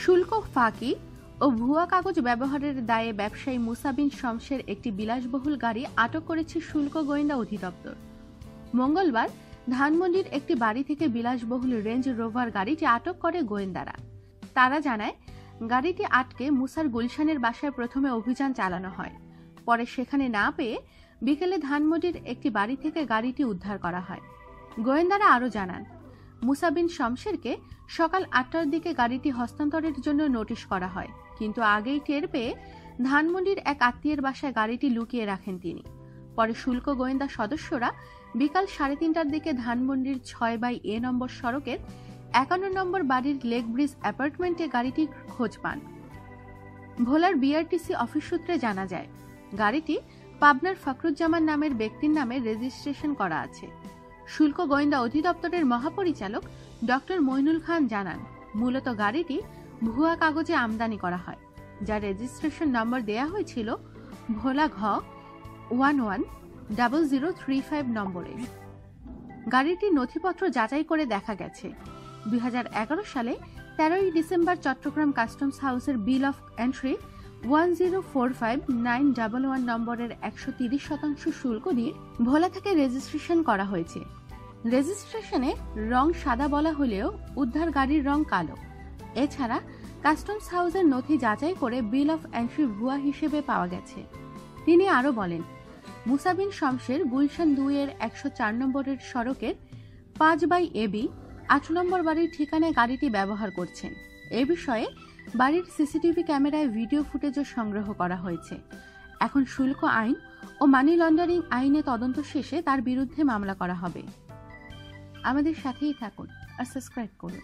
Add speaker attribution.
Speaker 1: শুল্ক ফাঁকি ও ভুয়া কাগজ ব্যবহারের দায়ে ব্যবসায়ী মুসা বিন শমসের একটি বিলাসবহুল গাড়ি আটক করেছে শুল্ক গোয়েন্দা অধিদপ্তর। মঙ্গলবার ধানমন্ডির একটি বাড়ি থেকে বিলাসবহুল রেঞ্জ রোভার গাড়িটি আটক করে গোয়েন্দারা। তারা জানায়, গাড়িটি আটকে মুসার গুলশানের বাসায় প্রথমে অভিযান চালানো হয়। পরে সেখানে না পেয়ে বিকেলে ধানমন্ডির একটি বাড়ি থেকে গাড়িটি উদ্ধার করা হয়। গোয়েন্দারা আরও জানান, মুসা বিন শমসেরকে সকাল ৮টার দিকে গাড়িটি হস্তান্তরের জন্য নোটিশ করা হয়, কিন্তু আগেই টের পেয়ে ধানমন্ডির এক আত্মীয়ের বাসায় গাড়িটি লুকিয়ে রাখেন তিনি। পরে শুল্ক গোয়েন্দা সদস্যরা বিকাল ৩:৩০টার দিকে ধানমন্ডির ৬/এ নম্বর সড়কের ৫১ নম্বর বাড়ির লেক ব্রিজ অ্যাপার্টমেন্টে গাড়িটির খোঁজ পান। ভোলার বিআরটিসি অফিস সূত্রে জানা যায়, গাড়িটি পাবনার ফখরুজ্জামান নামের ব্যক্তির নামে রেজিস্ট্রেশন করা আছে। শুল্ক গোয়েন্দা অধিদপ্তরের মহাপরিচালক ডক্টর মইনুল খান জানান, মূলত গাড়িটি ভুয়া কাগজে আমদানি করা হয়, যার রেজিস্ট্রেশন নম্বর দেয়া হয়েছিল ভোলা ঘ 110035 নম্বরে। গাড়িটির নথিপত্র যাচাই করে দেখা গেছে ২০১১ সালে ১৩ই ডিসেম্বর চট্টগ্রাম কাস্টমস হাউসের বিল অফ এন্ট্রি 1045911 নম্বরের ১৩০% শুল্ক দিয়ে ভোলা থেকে রেজিস্ট্রেশন করা হয়েছে। রেজিস্ট্রেশনে রং সাদা বলা হলেও উদ্ধার গাড়ির রং কালো। এছাড়া কাস্টমস হাউসের নথি যাচাই করে বিল অফ এন্ট্রি ভুয়া হিসেবে পাওয়া গেছে। তিনি আরও বলেন, মুসা বিন শমসের গুলশান ২-এর ১০৪ নম্বরের সড়কের ৫/AB ৮ নম্বর বাড়ির ঠিকানায় গাড়িটি ব্যবহার করছেন। এ বিষয়ে বাড়ির সিসিটিভি ক্যামেরায় ভিডিও ফুটেজও সংগ্রহ করা হয়েছে। এখন শুল্ক আইন ও মানি লন্ডারিং আইনে তদন্ত শেষে তার বিরুদ্ধে মামলা করা হবে। আমাদের সাথেই থাকুন আর সাবস্ক্রাইব করুন।